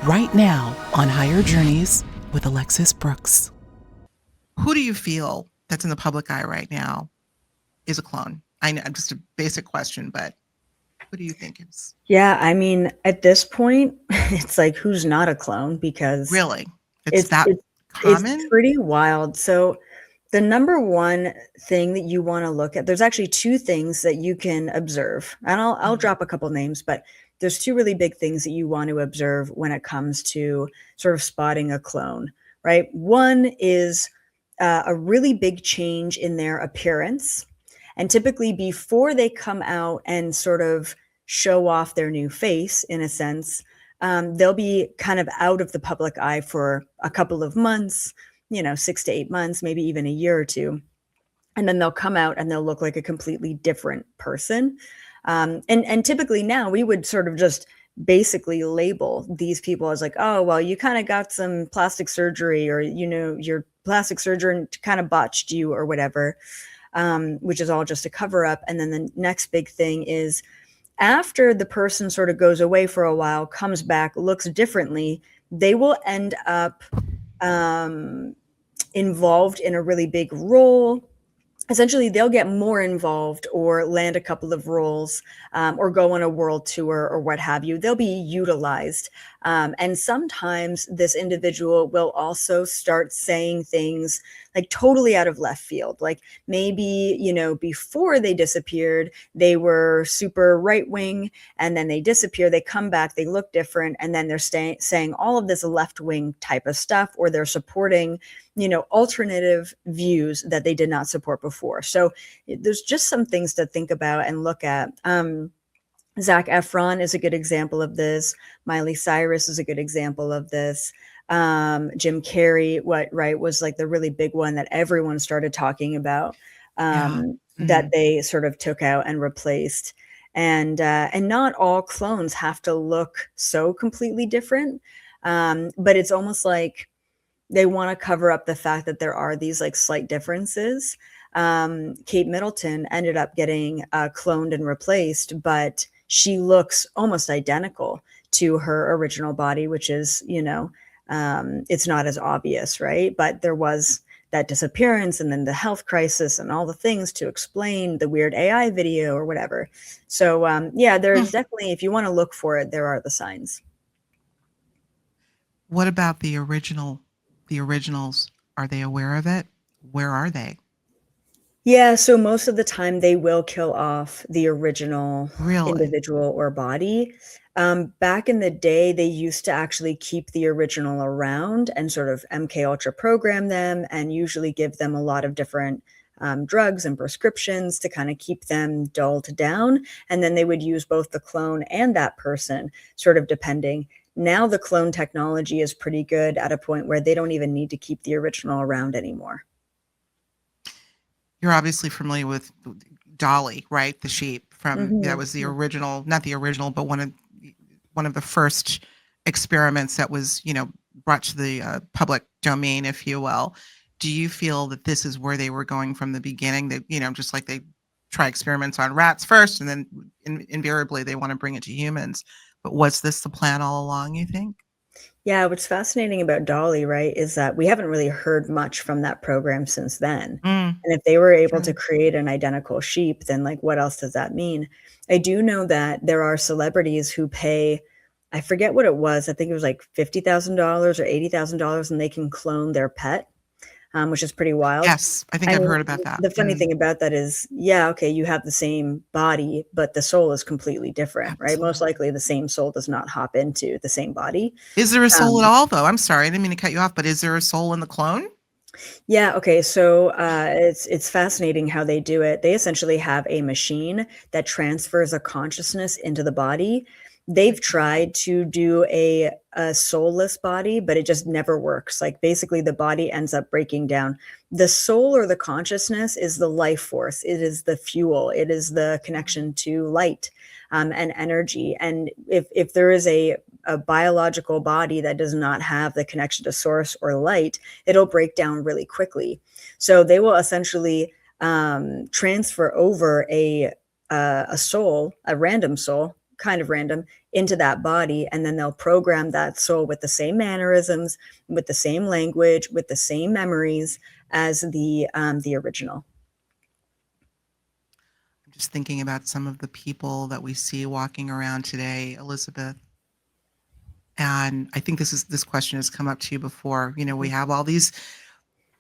right now on Higher Journeys with Alexis Brooks. Who do you feel that's in the public eye right now is a clone? I know, just a basic question, but who do you think is? Yeah, I mean, at this point, it's like who's not a clone because Really? It's it's that it's it's common? pretty wild. So the number one thing that you want to look at, there's actually two things that you can observe. And I'll Mhm. drop a couple names, but there's two really big things that you want to observe when it comes to sort of spotting a clone, right? One is a really big change in their appearance. And typically before they come out and sort of show off their new face, in a sense, they'll be kind of out of the public eye for a couple of months, 6 to 8 months, maybe even a year or two. And then they'll come out and they'll look like a completely different person. And typically now we would sort of just basically label these people as like, oh, well, you kind of got some plastic surgery, or, your plastic surgeon kind of botched you or whatever, which is all just a cover up. And then the next big thing is after the person sort of goes away for a while, comes back, looks differently, they will end up um, involved in a really big role. Essentially, they'll get more involved or land a couple of roles, or go on a world tour or what have you. They'll be utilized. And sometimes this individual will also start saying things like totally out of left field. Like maybe, before they disappeared, they were super right wing, and then they disappear, they come back, they look different, and then they're saying all of this left wing type of stuff, or they're supporting alternative views that they did not support before. So there's just some things to think about and look at. Zac Efron is a good example of this. Miley Cyrus is a good example of this. Jim Carrey, was like the really big one that everyone started talking about, Yeah. that they sort of took out and replaced. And not all clones have to look so completely different. But it's almost like they want to cover up the fact that there are these like slight differences. Kate Middleton ended up getting cloned and replaced, but she looks almost identical to her original body, which is, it's not as obvious, right? But there was that disappearance and then the health crisis and all the things to explain the weird AI video or whatever. So yeah, there's definitely, if you want to look for it, there are the signs. What about the originals? Are they aware of it? Where are they? Yeah, so most of the time they will kill off the original Really? individual or body. Back in the day, they used to actually keep the original around and sort of MK Ultra program them and usually give them a lot of different drugs and prescriptions to kind of keep them dulled down. And then they would use both the clone and that person, sort of depending. Now the clone technology is pretty good at a point where they don't even need to keep the original around anymore. You're obviously familiar with Dolly, right? The sheep from that Mhm. was the original, not the original, but one of the first experiments that was, brought to the public domain, if you will. Do you feel that this is where they were going from the beginning? That just like they try experiments on rats first, and then invariably they want to bring it to humans. But was this the plan all along? You think? Yeah, what's fascinating about Dolly, right, is that we haven't really heard much from that program since then. Mm, And if they were able to true. create an identical sheep, then like what else does that mean? I do know that there are celebrities who pay, I forget what it was, I think it was like $50,000 or $80,000, and they can clone their pet, which is pretty wild. Yes, I think I I've mean, heard about that. the funny thing about that is, yeah, okay, you have the same body, but the soul is completely different, right? Most Absolutely. likely the same soul does not hop into the same body. Is there a soul at Um, all, though? I'm sorry, I didn't mean to cut you off, but is there a soul in the clone? Yeah, okay. So it's fascinating how they do it. They essentially have a machine that transfers a consciousness into the body. They've tried to do a soulless body, but it just never works. Like basically the body ends up breaking down. The soul or the consciousness is the life force. It is the fuel. It is the connection to light, and energy. And if there is a biological body that does not have the connection to source or light, it'll break down really quickly. So they will essentially transfer over a soul, a random soul, kind of random, into that body, and then they'll program that soul with the same mannerisms, with the same language, with the same memories as the original. I'm just thinking about some of the people that we see walking around today, Elizabeth. And I think this question has come up to you before. We have all these,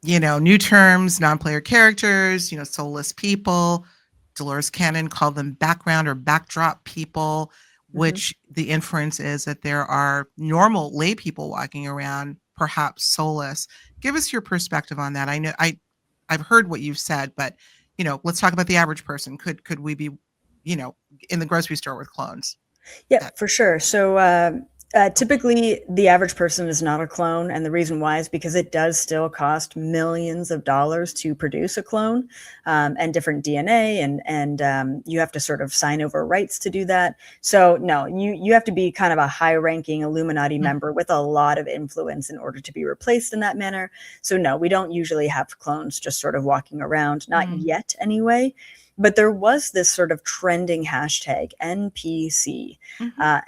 new terms, non-player characters, soulless people. Dolores Cannon called them background or backdrop people, which the inference is that there are normal lay people walking around, perhaps soulless. Give us your perspective on that. I know I've heard what you've said, but let's talk about the average person. Could we be, in the grocery store with clones? Yeah, for sure. So typically, the average person is not a clone, and the reason why is because it does still cost millions of dollars to produce a clone, and different DNA, and you have to sort of sign over rights to do that. So no, you have to be kind of a high-ranking Illuminati member with a lot of influence in order to be replaced in that manner. So no, we don't usually have clones just sort of walking around, not yet anyway. But there was this sort of trending hashtag NPC,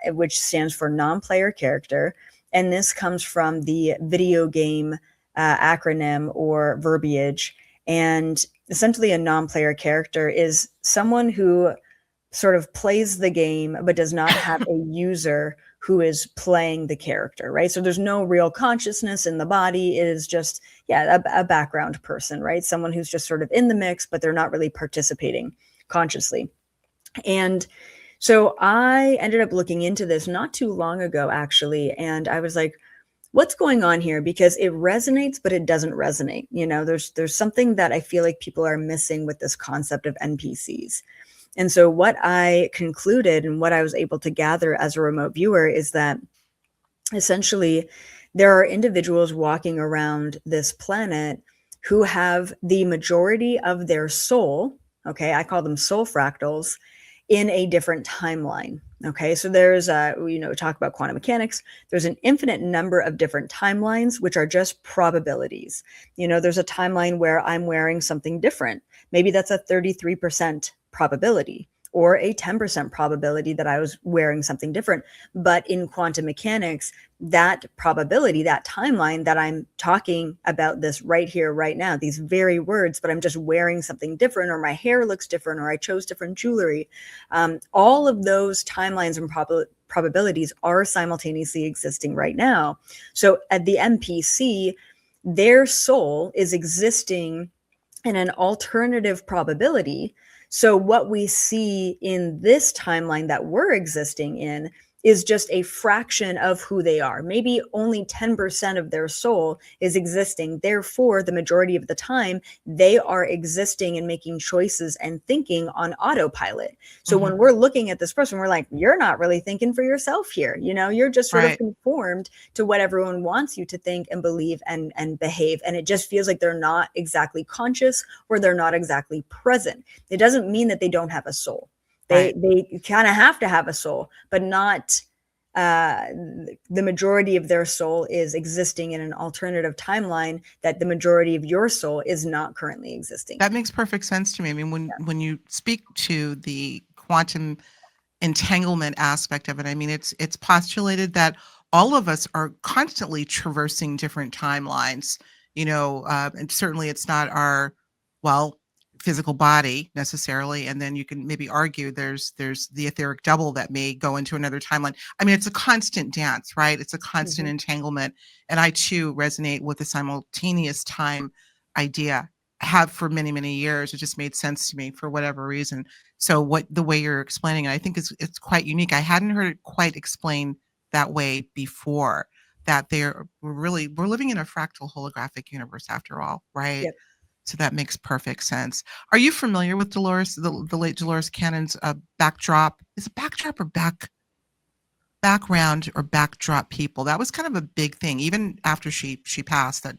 which stands for non-player character. And this comes from the video game acronym or verbiage. And essentially a non-player character is someone who sort of plays the game, but does not have a user who is playing the character, right? So there's no real consciousness in the body. It is just, a background person, right? Someone who's just sort of in the mix, but they're not really participating consciously. And so I ended up looking into this not too long ago, actually. And I was like, what's going on here? Because it resonates, but it doesn't resonate. There's something that I feel like people are missing with this concept of NPCs. And so what I concluded and what I was able to gather as a remote viewer is that essentially there are individuals walking around this planet who have the majority of their soul, okay, I call them soul fractals, in a different timeline. Okay, so there's talk about quantum mechanics. There's an infinite number of different timelines, which are just probabilities. There's a timeline where I'm wearing something different. Maybe that's a 33% probability or a 10% probability that I was wearing something different. But in quantum mechanics, that probability, that timeline that I'm talking about this right here, right now, these very words, but I'm just wearing something different, or my hair looks different, or I chose different jewelry. All of those timelines and probabilities are simultaneously existing right now. So at the NPC, their soul is existing in an alternative probability. So what we see in this timeline that we're existing in is just a fraction of who they are. Maybe only 10% of their soul is existing. Therefore, the majority of the time, they are existing and making choices and thinking on autopilot. So when we're looking at this person, we're like, you're not really thinking for yourself here. You're just sort of conformed to what everyone wants you to think and believe and behave. And it just feels like they're not exactly conscious, or they're not exactly present. It doesn't mean that they don't have a soul. They kind of have to have a soul, but not the majority of their soul is existing in an alternative timeline that the majority of your soul is not currently existing. That makes perfect sense to me. I mean, when you speak to the quantum entanglement aspect of it, I mean, it's postulated that all of us are constantly traversing different timelines, and certainly it's not our, physical body necessarily. And then you can maybe argue there's the etheric double that may go into another timeline. I mean, it's a constant dance, right? It's a constant entanglement. And I too resonate with the simultaneous time idea. Have for many, many years. It just made sense to me for whatever reason. So the way you're explaining it, I think it's quite unique. I hadn't heard it quite explained that way before, that we're living in a fractal holographic universe after all, right? Yep. So that makes perfect sense. Are you familiar with Dolores, the late Dolores Cannon's backdrop? Is it backdrop or background or backdrop people? That was kind of a big thing. Even after she passed, that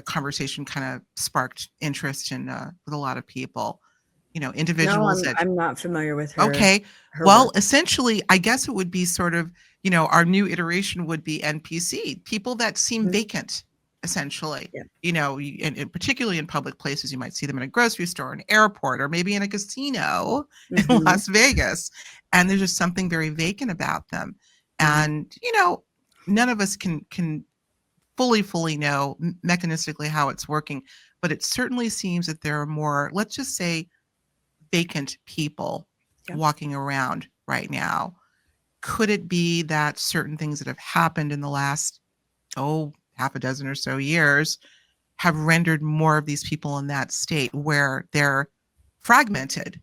conversation kind of sparked interest in with a lot of people. Individuals No, I'm not familiar with her. Okay. Her Well, work. essentially, I guess it would be sort of, our new iteration would be NPC, people that seem vacant. essentially. Yeah. And particularly in public places, you might see them in a grocery store, an airport, or maybe in a casino in Mm-hmm. Las Vegas. And there's just something very vacant about them. Mm-hmm. And, none of us can fully know mechanistically how it's working, but it certainly seems that there are more, let's just say, vacant people Yeah. walking around right now. Could it be that certain things that have happened in the last, half a dozen or so years have rendered more of these people in that state where they're fragmented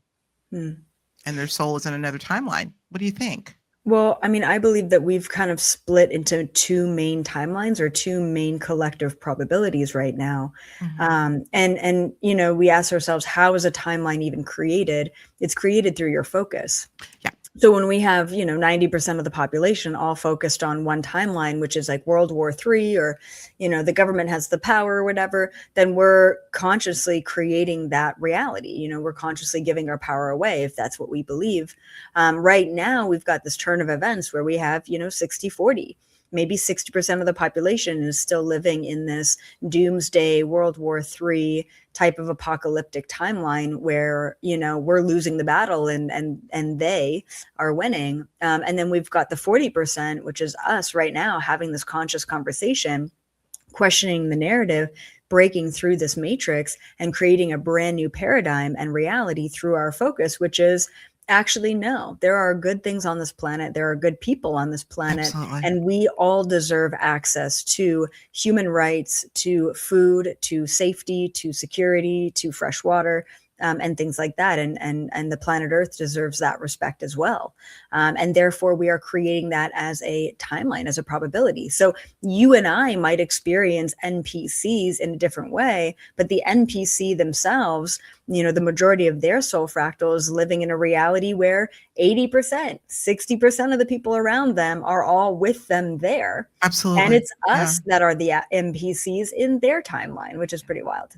Mm. and their soul is in another timeline? What do you think? Well, I mean, I believe that we've kind of split into two main timelines or two main collective probabilities right now. Mhm. And we ask ourselves, how is a timeline even created? It's created through your focus. Yeah. So when we have, 90% of the population all focused on one timeline, which is like World War III, or, the government has the power or whatever, then we're consciously creating that reality. We're consciously giving our power away if that's what we believe. Right now, we've got this turn of events where we have, 60-40. Maybe 60% of the population is still living in this doomsday World War III type of apocalyptic timeline where, we're losing the battle and they are winning. And then we've got the 40%, which is us right now having this conscious conversation, questioning the narrative, breaking through this matrix and creating a brand new paradigm and reality through our focus, which is actually, no, there are good things on this planet. There are good people on this planet. Absolutely. And we all deserve access to human rights, to food, to safety, to security, to fresh water. And things like that. And the planet Earth deserves that respect as well. And therefore, we are creating that as a timeline, as a probability. So you and I might experience NPCs in a different way, but the NPC themselves, the majority of their soul fractal is living in a reality where 80%, 60% of the people around them are all with them there. Absolutely. And it's Yeah. us that are the NPCs in their timeline, which is pretty wild.